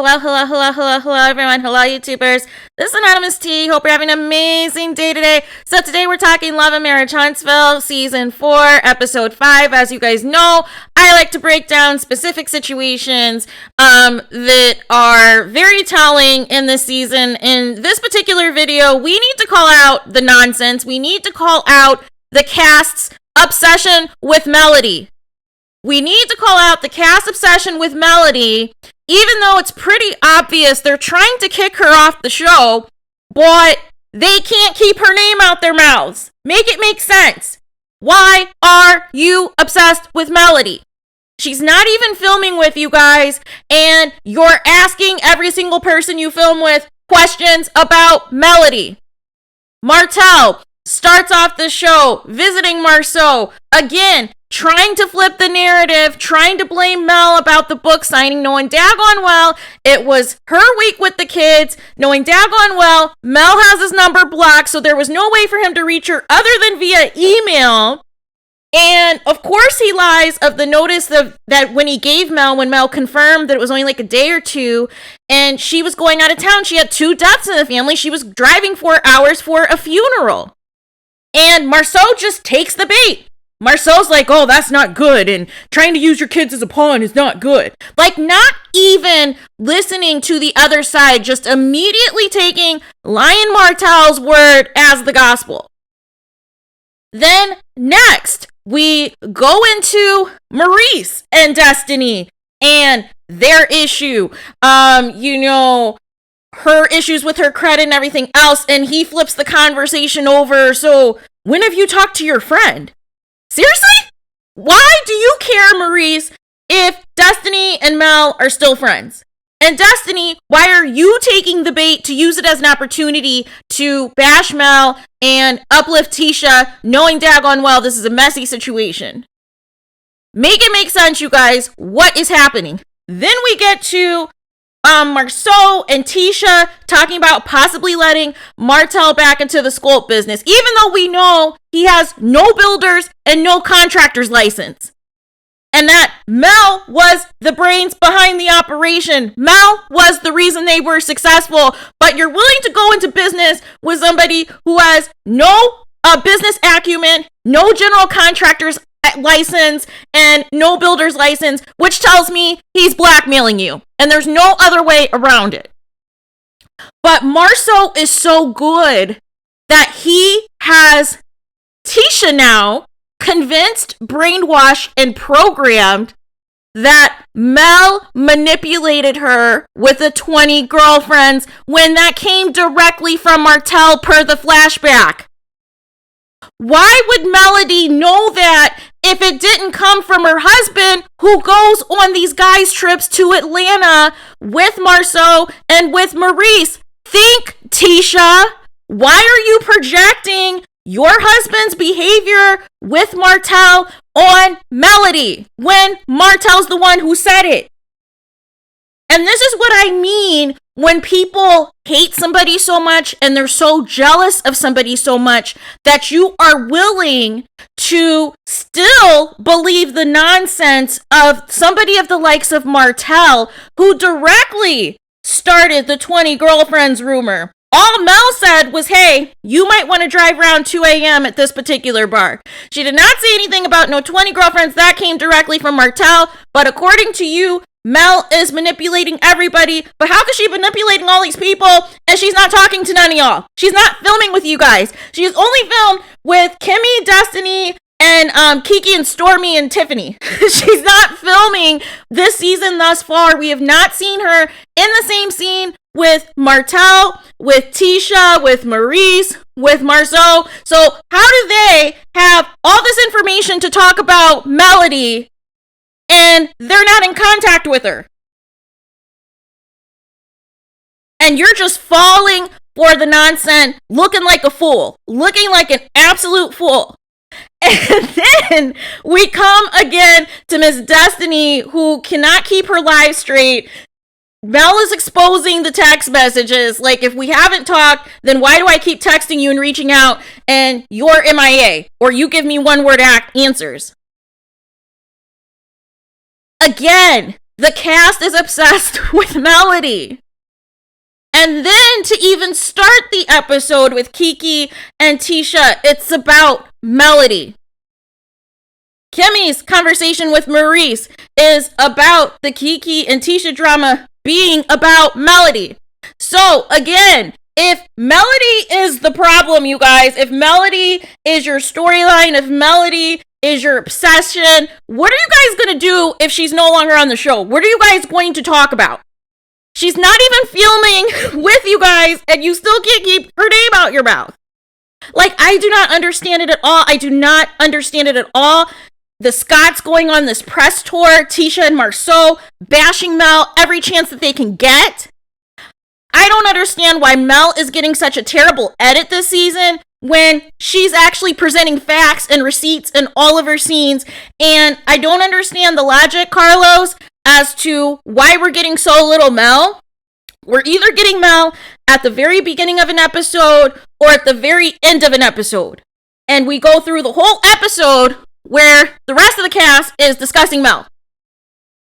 Hello, hello, hello, hello, hello, everyone. Hello, YouTubers. This is Anonymous T. Hope you're having an amazing day today. So today we're talking Love and Marriage Huntsville, Season 4, Episode 5. As you guys know, I like to break down specific situations that are very telling in this season. In this particular video, we need to call out the nonsense. We need to call out the cast's obsession with Melody. We need to call out the cast obsession with Melody, even though it's pretty obvious they're trying to kick her off the show, but they can't keep her name out their mouths. Make it make sense. Why are you obsessed with Melody? She's not even filming with you guys, and you're asking every single person you film with questions about Melody. Martell starts off the show visiting Marceau. Again, trying to flip the narrative, trying to blame Mel about the book signing, knowing daggone well it was her week with the kids, knowing daggone well Mel has his number blocked, so there was no way for him to reach her other than via email. And of course he lies of the notice that when he gave Mel, when Mel confirmed that it was only like a day or two, and she was going out of town. She had 2 deaths in the family. She was driving 4 hours for a funeral. And Marceau just takes the bait. Marceau's like, oh, that's not good, and trying to use your kids as a pawn is not good. Like, not even listening to the other side, just immediately taking Lion Martell's word as the gospel. Then, next, we go into Maurice and Destiny and their issue. Her issues with her credit and everything else, and he flips the conversation over. So, when have you talked to your friend? Seriously? Why do you care, Maurice, if Destiny and Mel are still friends? And Destiny, why are you taking the bait to use it as an opportunity to bash Mel and uplift Tisha, knowing daggone well this is a messy situation? Make it make sense, you guys. What is happening? Then we get to Marceau and Tisha talking about possibly letting Martell back into the sculpt business, even though we know he has no builder's and no contractor's license. And that Mel was the brains behind the operation. Mel was the reason they were successful. But you're willing to go into business with somebody who has no business acumen, no general contractor's license, and no builder's license, which tells me he's blackmailing you. And there's no other way around it. But Marceau is so good that he has Tisha now convinced, brainwashed, and programmed that Mel manipulated her with the 20 girlfriends when that came directly from Martell per the flashback. Why would Melody know that if it didn't come from her husband, who goes on these guys' trips to Atlanta with Marceau and with Maurice? Think, Tisha. Why are you projecting your husband's behavior with Martell on Melody when Martell's the one who said it? And this is what I mean when people hate somebody so much and they're so jealous of somebody so much that you are willing to still believe the nonsense of somebody of the likes of Martell, who directly started the 20 girlfriends rumor. All Mel said was, hey, you might want to drive around 2 a.m. at this particular bar. She did not say anything about no 20 girlfriends. That came directly from Martell. But according to you, Mel is manipulating everybody. But how could she be manipulating all these people and she's not talking to none of y'all? She's not filming with you guys. She's only filmed with Kimmy, Destiny, and Kiki and Stormy and Tiffany. She's not filming this season thus far. We have not seen her in the same scene with Martell, with Tisha, with Maurice, with Marceau. So how do they have all this information to talk about Melody and they're not in contact with her? And you're just falling for the nonsense, looking like a fool, looking like an absolute fool. And then we come again to Miss Destiny, who cannot keep her life straight. Mel is exposing the text messages. Like, if we haven't talked, then why do I keep texting you and reaching out and you're MIA? Or you give me one-word answers. Again, The cast is obsessed with Melody. And then to even start the episode with Kiki and Tisha, it's about Melody. Kimmy's conversation with Maurice is about the Kiki and Tisha drama being about Melody. So again, if Melody is the problem, you guys, if Melody is your storyline, if Melody is your obsession, what are you guys going to do if she's no longer on the show? What are you guys going to talk about? She's not even filming with you guys, and you still can't keep her name out your mouth. Like, I do not understand it at all. I do not understand it at all. The Scots going on this press tour, Tisha and Marceau bashing Mel every chance that they can get. I don't understand why Mel is getting such a terrible edit this season when she's actually presenting facts and receipts in all of her scenes. And I don't understand the logic, Carlos, as to why we're getting so little Mel. We're either getting Mel at the very beginning of an episode or at the very end of an episode. And we go through the whole episode where the rest of the cast is discussing Mel.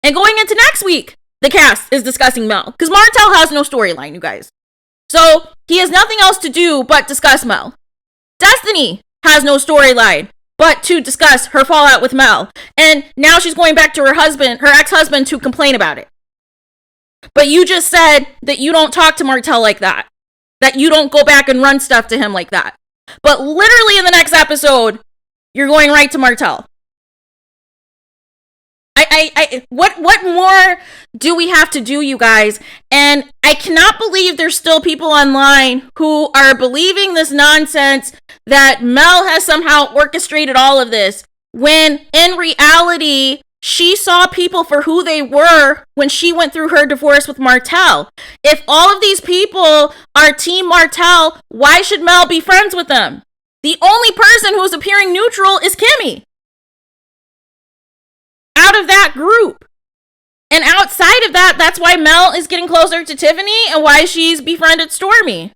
And going into next week, the cast is discussing Mel. Because Martell has no storyline, you guys. So he has nothing else to do but discuss Mel. Destiny has no storyline but to discuss her fallout with Mel. And now she's going back to her husband, her ex-husband, to complain about it. But you just said that you don't talk to Martell like that. That you don't go back and run stuff to him like that. But literally in the next episode, you're going right to Martell. What more do we have to do, you guys? And I cannot believe there's still people online who are believing this nonsense that Mel has somehow orchestrated all of this, when in reality, she saw people for who they were when she went through her divorce with Martell. If all of these people are Team Martell, why should Mel be friends with them? The only person who's appearing neutral is Kimmy. Out of that group. And outside of that, that's why Mel is getting closer to Tiffany and why she's befriended Stormy.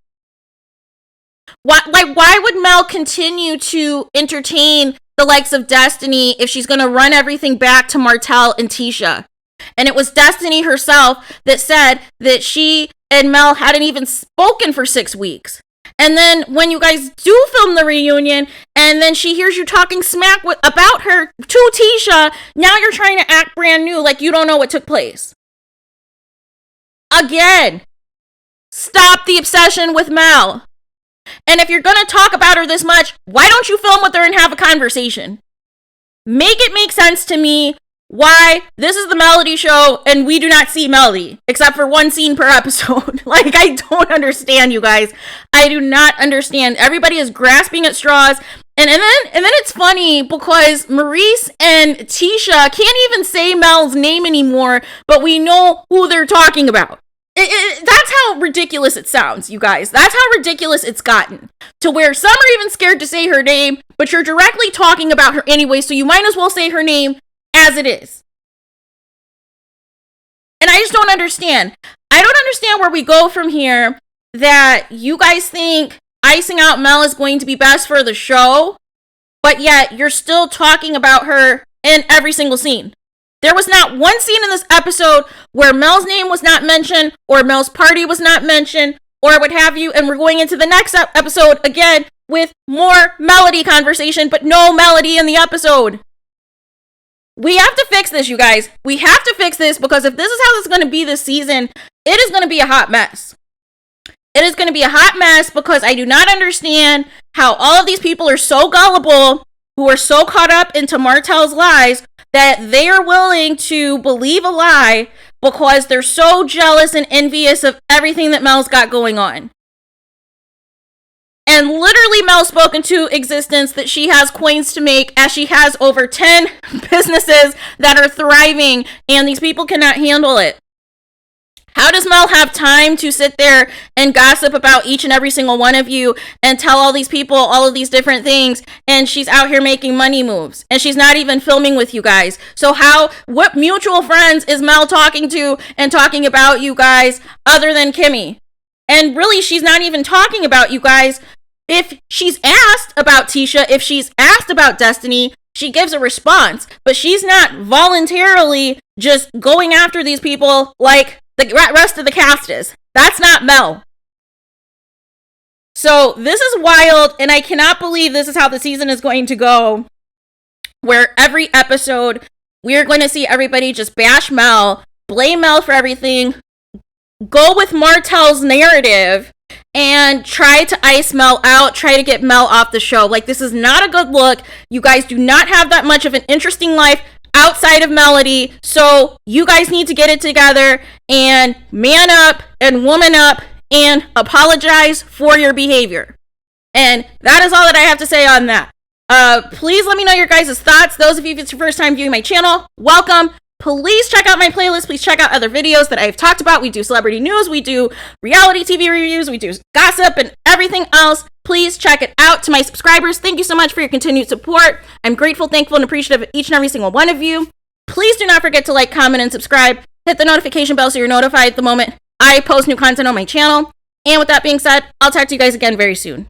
Why would Mel continue to entertain the likes of Destiny if she's going to run everything back to Martell and Tisha? And it was Destiny herself that said that she and Mel hadn't even spoken for 6 weeks. And then when you guys do film the reunion, and then she hears you talking smack about her to Tisha, now you're trying to act brand new like you don't know what took place. Again, stop the obsession with Mel. And if you're going to talk about her this much, why don't you film with her and have a conversation? Make it make sense to me why this is the Melody show and we do not see Melody except for one scene per episode. Like, I don't understand, you guys. I do not understand. Everybody is grasping at straws. And then it's funny because Maurice and Tisha can't even say Mel's name anymore, but we know who they're talking about. That's how ridiculous it sounds, you guys. That's how ridiculous it's gotten. To where some are even scared to say her name, but you're directly talking about her anyway, so you might as well say her name as it is. And I just don't understand. I don't understand where we go from here, that you guys think icing out Mel is going to be best for the show, but yet you're still talking about her in every single scene. There was not one scene in this episode where Mel's name was not mentioned, or Mel's party was not mentioned, or what have you, and we're going into the next episode again with more Melody conversation, but no Melody in the episode. We have to fix this, you guys. We have to fix this, because if this is how it's going to be this season, it is going to be a hot mess. It is going to be a hot mess, because I do not understand how all of these people are so gullible, who are so caught up into Martell's lies, that they are willing to believe a lie because they're so jealous and envious of everything that Mel's got going on. And literally Mel spoke into existence that she has coins to make, as she has over 10 businesses that are thriving, and these people cannot handle it. How does Mel have time to sit there and gossip about each and every single one of you and tell all these people all of these different things, and she's out here making money moves and she's not even filming with you guys? So what mutual friends is Mel talking to and talking about, you guys, other than Kimmy? And really, she's not even talking about you guys. If she's asked about Tisha, if she's asked about Destiny, she gives a response, but she's not voluntarily just going after these people like the rest of the cast is. That's not Mel. So this is wild, and I cannot believe this is how the season is going to go, where every episode we are going to see everybody just bash Mel, blame Mel for everything, go with Martell's narrative, and try to ice Mel out, try to get Mel off the show. Like, this is not a good look. You guys do not have that much of an interesting life outside of Melody, so you guys need to get it together and man up and woman up and apologize for your behavior. And that is all that I have to say on that. Please let me know your guys' thoughts. Those of you, if it's your first time viewing my channel, welcome. Please check out my playlist. Please check out other videos that I've talked about. We do celebrity news, we do reality TV reviews, we do gossip and everything else. Please check it out. To my subscribers, thank you so much for your continued support. I'm grateful, thankful, and appreciative of each and every single one of you. Please do not forget to like, comment, and subscribe. Hit the notification bell so you're notified the moment I post new content on my channel. And with that being said, I'll talk to you guys again very soon.